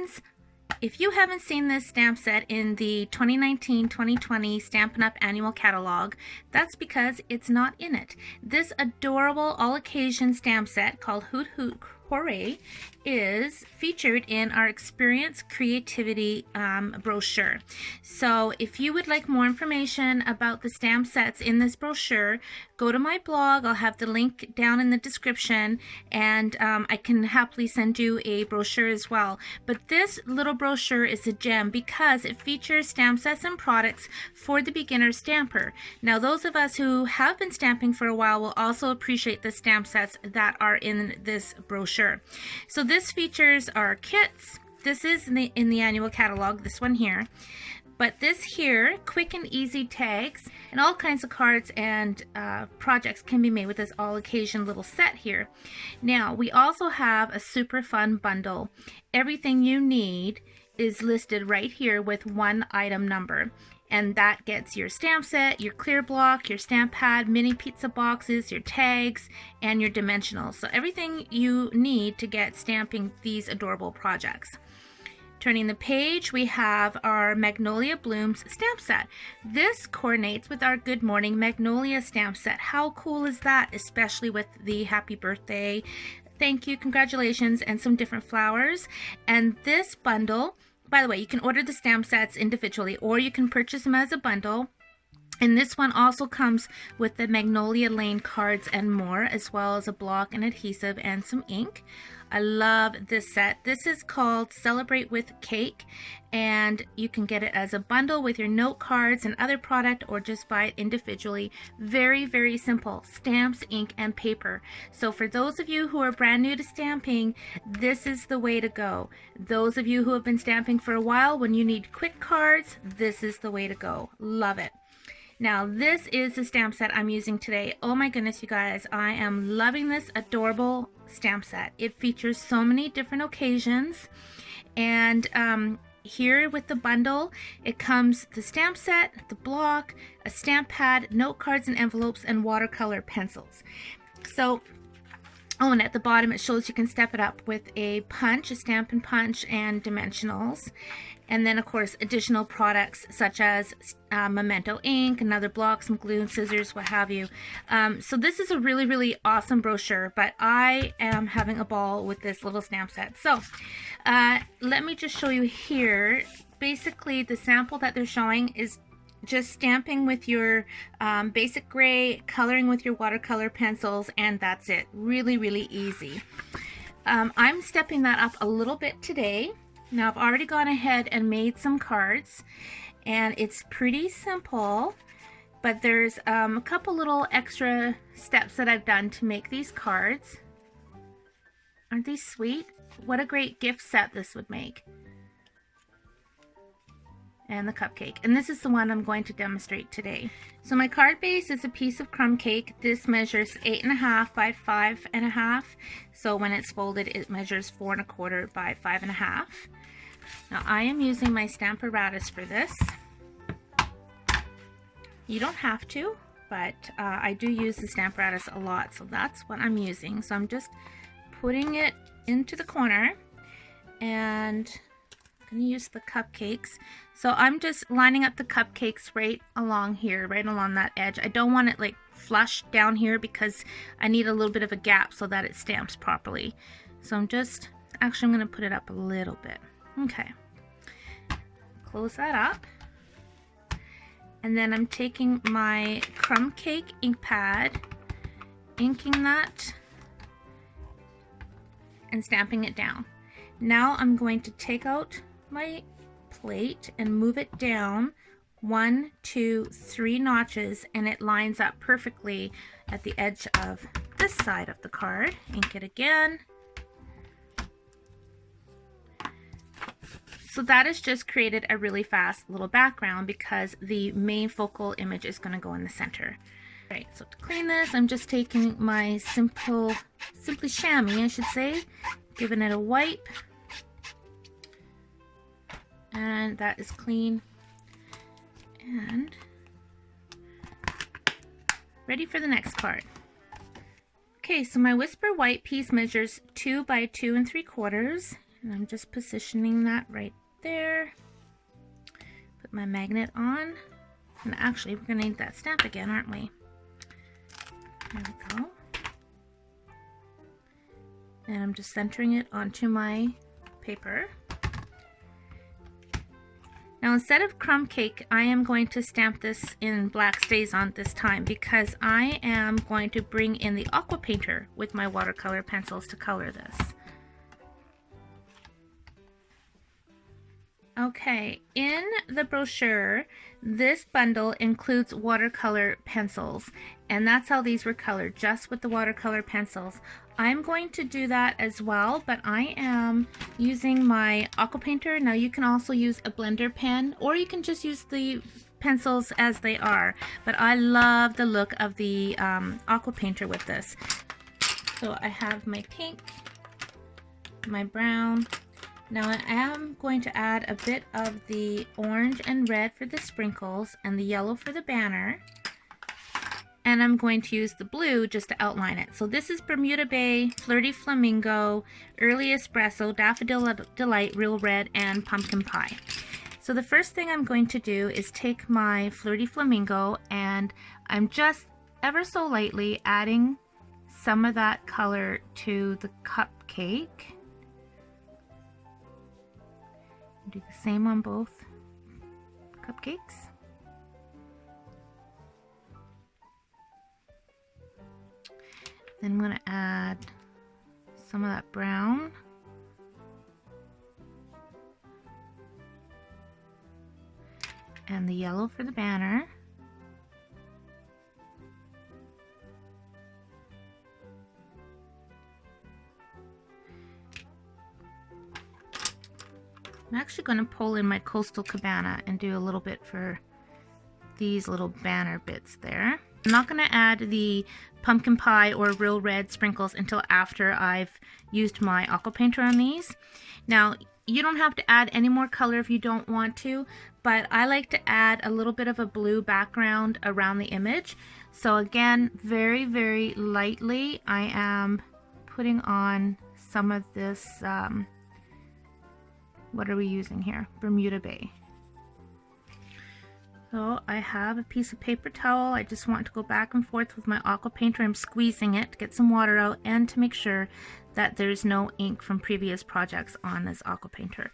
friends, if you haven't seen this stamp set in the 2019-2020 Stampin' Up! Annual Catalog, that's because it's not in it. This adorable all-occasion stamp set called Hoot Hoot Hooray is featured in our Experience Creativity brochure. So if you would like more information about the stamp sets in this brochure, go to my blog. I'll have the link down in the description, and I can happily send you a brochure as well. But this little brochure is a gem because it features stamp sets and products for the beginner stamper. Now, those of us who have been stamping for a while will also appreciate the stamp sets that are in this brochure. So this features our kits. This is in the annual catalog, this one here. But this here, quick and easy tags, and all kinds of cards and projects can be made with this all occasion little set here. Now, we also have a super fun bundle. Everything you need is listed right here with one item number. And that gets your stamp set, your clear block, your stamp pad, mini pizza boxes, your tags, and your dimensionals. So everything you need to get stamping these adorable projects. Turning the page, we have our Magnolia Blooms stamp set. This coordinates with our Good Morning Magnolia stamp set. How cool is that? Especially with the happy birthday, thank you, congratulations, and some different flowers. And this bundle, by the way, you can order the stamp sets individually or you can purchase them as a bundle. And this one also comes with the Magnolia Lane cards and more, as well as a block and adhesive and some ink. I love this set. This is called Celebrate with Cake, and you can get it as a bundle with your note cards and other product, or just buy it individually. Very, very simple. Stamps, ink, and paper. So for those of you who are brand new to stamping, this is the way to go. Those of you who have been stamping for a while, when you need quick cards, this is the way to go. Love it. Now, this is the stamp set I'm using today. Oh my goodness, you guys, I am loving this adorable stamp set. It features so many different occasions, and here with the bundle, it comes the stamp set, the block, a stamp pad, note cards and envelopes, and watercolor pencils. So, oh, and at the bottom it shows you can step it up with a punch, a Stampin' Punch, and dimensionals. And then, of course, additional products such as Memento ink, another block, some glue and scissors, what have you. So this is a really, really awesome brochure, but I am having a ball with this little stamp set. So let me just show you here. Basically, the sample that they're showing is just stamping with your basic gray, coloring with your watercolor pencils, and that's it. Really, really easy. I'm stepping that up a little bit today. Now, I've already gone ahead and made some cards, and it's pretty simple, but there's a couple little extra steps that I've done to make these cards. Aren't these sweet? What a great gift set this would make. And the cupcake. And this is the one I'm going to demonstrate today. So my card base is a piece of crumb cake. This measures 8.5 by 5.5. So when it's folded, it measures 4 1/4 by 5.5. Now I am using my Stamparatus for this. You don't have to, but I do use the Stamparatus a lot, so that's what I'm using. So I'm just putting it into the corner, and I'm going to use the cupcakes. So I'm just lining up the cupcakes right along here, right along that edge. I don't want it like flush down here because I need a little bit of a gap so that it stamps properly. So I'm just, actually I'm going to put it up a little bit. Okay. Close that up. And then I'm taking my crumb cake ink pad, inking that, and stamping it down. Now I'm going to take out my plate and move it down 1, 2, 3 notches, and it lines up perfectly at the edge of this side of the card. Ink it again. So that has just created a really fast little background because the main focal image is going to go in the center. All right, so to clean this, I'm just taking my simply chamois, I should say, giving it a wipe. And that is clean. And ready for the next card. Okay, so my Whisper White piece measures 2 by 2 3/4. And I'm just positioning that right there. Put my magnet on. And actually, we're going to need that stamp again, aren't we? There we go. And I'm just centering it onto my paper. Now, instead of crumb cake, I am going to stamp this in black StazOn this time because I am going to bring in the aqua painter with my watercolor pencils to color this. Okay, in the brochure, this bundle includes watercolor pencils, and that's how these were colored, just with the watercolor pencils. I'm going to do that as well, but I am using my aqua painter. Now you can also use a blender pen, or you can just use the pencils as they are, but I love the look of the aqua painter with this. So I have my pink, my brown. Now I am going to add a bit of the orange and red for the sprinkles and the yellow for the banner. And I'm going to use the blue just to outline it. So this is Bermuda Bay, Flirty Flamingo, Early Espresso, Daffodil Delight, Real Red, and Pumpkin Pie. So the first thing I'm going to do is take my Flirty Flamingo, and I'm just ever so lightly adding some of that color to the cupcake. Do the same on both cupcakes. Then I'm going to add some of that brown. And the yellow for the banner. I'm actually going to pull in my Coastal Cabana and do a little bit for these little banner bits there. I'm not going to add the pumpkin pie or real red sprinkles until after I've used my aqua painter on these. Now, you don't have to add any more color if you don't want to, but I like to add a little bit of a blue background around the image. So again, very, very lightly, I am putting on some of this, what are we using here? Bermuda Bay. So I have a piece of paper towel. I just want to go back and forth with my aqua painter. I'm squeezing it to get some water out and to make sure that there's no ink from previous projects on this aqua painter.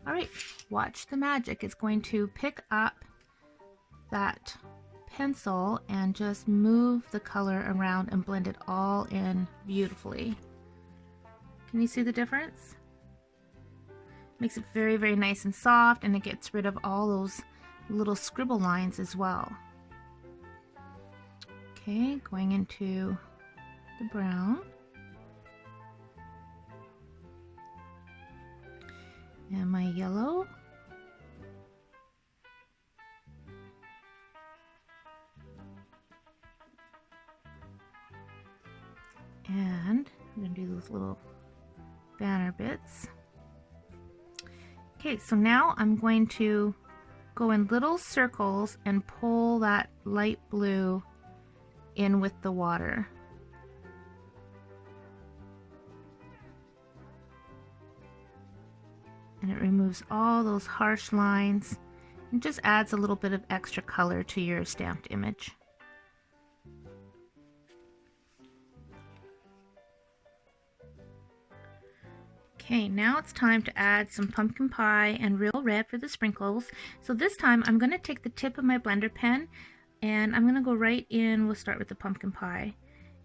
All right, watch the magic. It's going to pick up that pencil and just move the color around and blend it all in beautifully. Can you see the difference? Makes it very, very nice and soft, and it gets rid of all those little scribble lines as well. Okay, going into the brown. And my yellow. And I'm going to do those little banner bits. Okay, so now I'm going to go in little circles and pull that light blue in with the water. And it removes all those harsh lines and just adds a little bit of extra color to your stamped image. Okay, now it's time to add some pumpkin pie and real red for the sprinkles. So this time I'm going to take the tip of my blender pen and I'm going to go right in, we'll start with the pumpkin pie,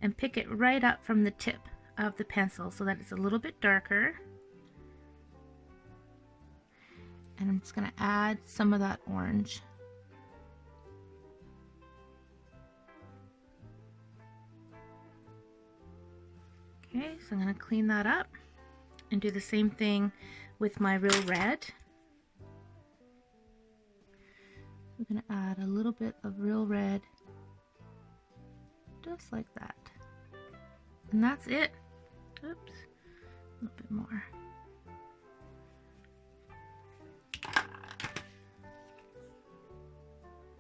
and pick it right up from the tip of the pencil so that it's a little bit darker. And I'm just going to add some of that orange. Okay, so I'm going to clean that up and do the same thing with my real red. We're going to add a little bit of real red, just like that. And that's it. Oops, a little bit more.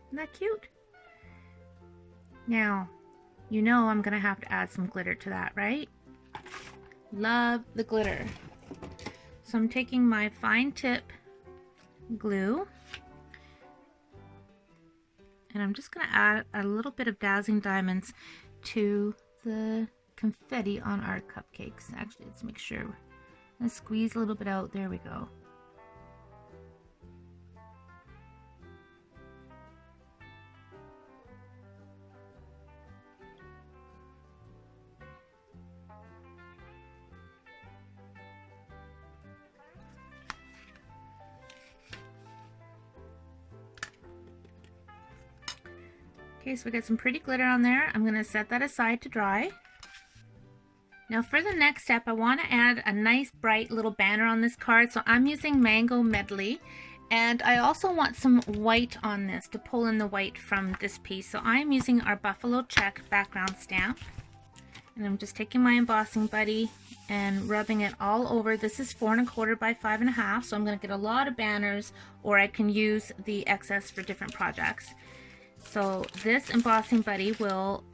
Isn't that cute? Now, you know I'm going to have to add some glitter to that, right? Love the glitter. So I'm taking my fine tip glue and I'm just going to add a little bit of Dazzling Diamonds to the confetti on our cupcakes. Actually, let's make sure. Let's squeeze a little bit out. There we go. Okay, so we got some pretty glitter on there. I'm going to set that aside to dry. Now for the next step, I want to add a nice bright little banner on this card. So I'm using Mango Medley, and I also want some white on this to pull in the white from this piece. So I'm using our Buffalo Check background stamp, and I'm just taking my embossing buddy and rubbing it all over. This is 4 1/4 by 5 1/2, so I'm going to get a lot of banners, or I can use the excess for different projects. So this embossing buddy will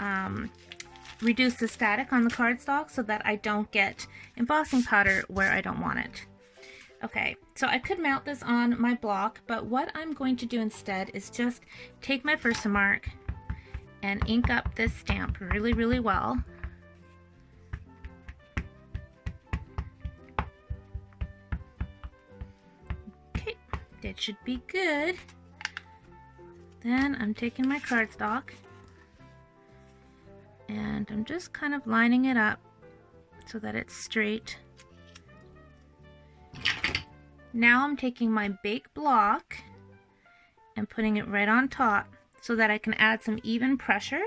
reduce the static on the cardstock so that I don't get embossing powder where I don't want it. Okay, so I could mount this on my block, but what I'm going to do instead is just take my Versamark and ink up this stamp really, really well. Okay, that should be good. Then I'm taking my cardstock and I'm just kind of lining it up so that it's straight. Now I'm taking my bake block and putting it right on top so that I can add some even pressure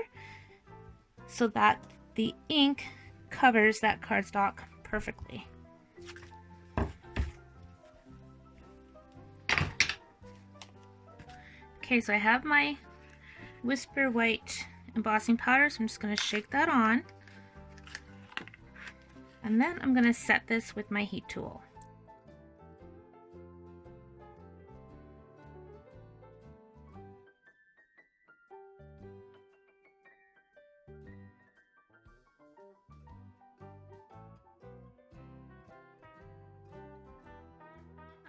so that the ink covers that cardstock perfectly. Okay, so I have my Whisper White embossing powder, so I'm just going to shake that on. And then I'm going to set this with my heat tool.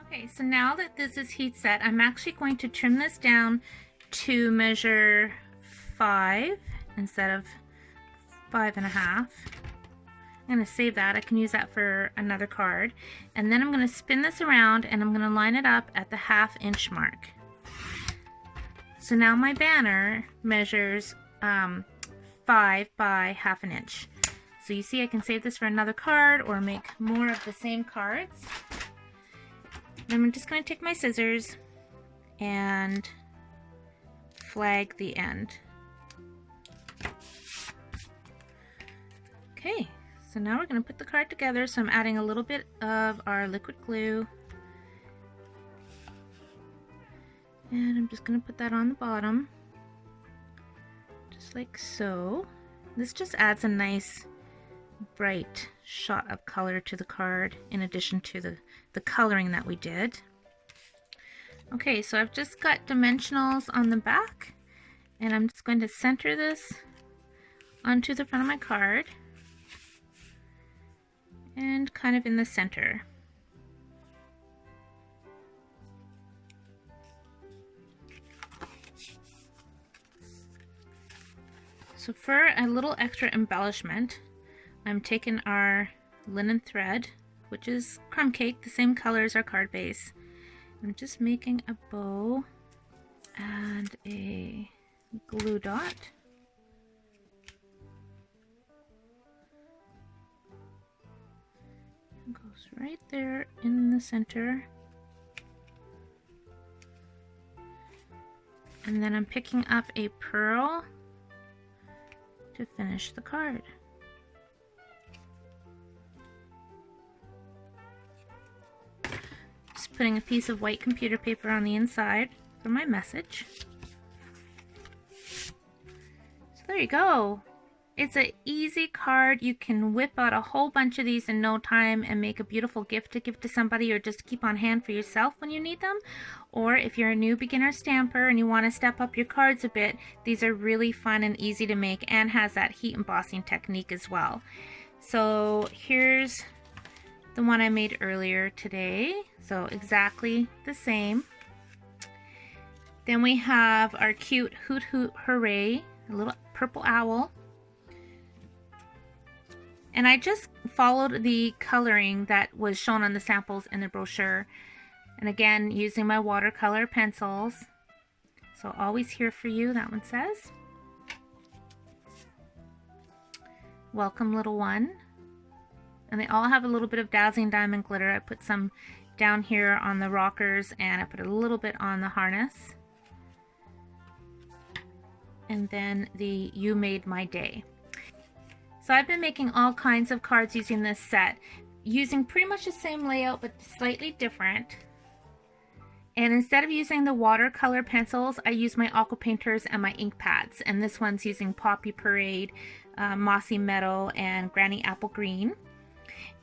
Okay, so now that this is heat set, I'm actually going to trim this down to measure 5 instead of 5 1/2. I'm going to save that. I can use that for another card. And then I'm going to spin this around and I'm going to line it up at the 1/2 inch mark. So now my banner measures 5 by 1/2 inch. So you see I can save this for another card or make more of the same cards. Then I'm just going to take my scissors and flag the end. Okay, so now we're going to put the card together. So I'm adding a little bit of our liquid glue. And I'm just going to put that on the bottom. Just like so. This just adds a nice bright shot of color to the card in addition to the coloring that we did. Okay, so I've just got dimensionals on the back and I'm just going to center this onto the front of my card and kind of in the center. So for a little extra embellishment, I'm taking our linen thread, which is crumb cake, the same color as our card base. I'm just making a bow and a glue dot. It goes right there in the center. And then I'm picking up a pearl to finish the card. Just putting a piece of white computer paper on the inside for my message. So there you go. It's an easy card. You can whip out a whole bunch of these in no time and make a beautiful gift to give to somebody or just keep on hand for yourself when you need them. Or if you're a new beginner stamper and you want to step up your cards a bit, these are really fun and easy to make and has that heat embossing technique as well. So here's the one I made earlier today. So exactly the same. Then we have our cute Hoot Hoot Hooray, a little purple owl. And I just followed the coloring that was shown on the samples in the brochure. And again, using my watercolor pencils. So always here for you, that one says. Welcome, little one. And they all have a little bit of dazzling diamond glitter. I put some down here on the rockers and I put a little bit on the harness. And then the You Made My Day. So I've been making all kinds of cards using this set, using pretty much the same layout but slightly different. And instead of using the watercolor pencils, I use my aqua painters and my ink pads. And this one's using Poppy Parade, Mossy Meadow, and Granny Apple Green.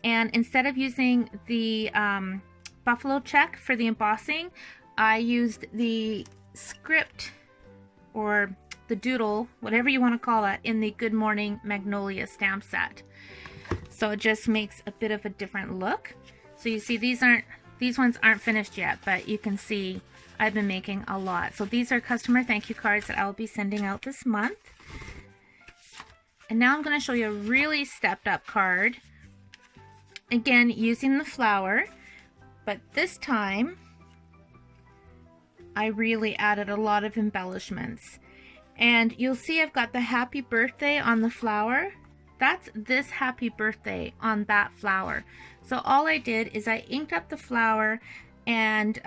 And instead of using the buffalo check for the embossing, I used the script or the doodle, whatever you want to call it, in the Good Morning Magnolia stamp set. So it just makes a bit of a different look. So you see these ones aren't finished yet, but you can see I've been making a lot. So these are customer thank you cards that I'll be sending out this month. And now I'm going to show you a really stepped up card. Again, using the flower, but this time I really added a lot of embellishments. And you'll see I've got the happy birthday on the flower. That's this happy birthday on that flower. So all I did is I inked up the flower and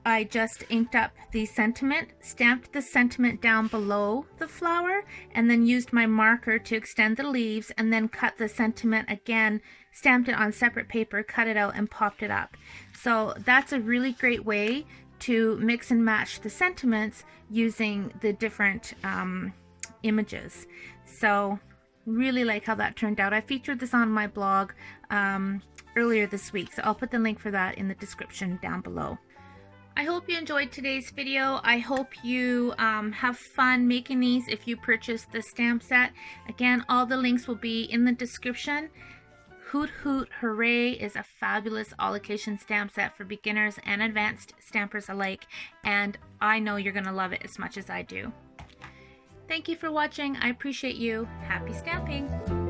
I just inked up the sentiment, stamped the sentiment down below the flower, and then used my marker to extend the leaves and then cut the sentiment again, stamped it on separate paper, cut it out and popped it up. So that's a really great way to mix and match the sentiments using the different images. So really like how that turned out. I featured this on my blog earlier this week, so I'll put the link for that in the description down below. I hope you enjoyed today's video. I hope you have fun making these if you purchase the stamp set. Again, all the links will be in the description. Hoot Hoot Hooray is a fabulous all-occasion stamp set for beginners and advanced stampers alike, and I know you're going to love it as much as I do. Thank you for watching. I appreciate you. Happy stamping!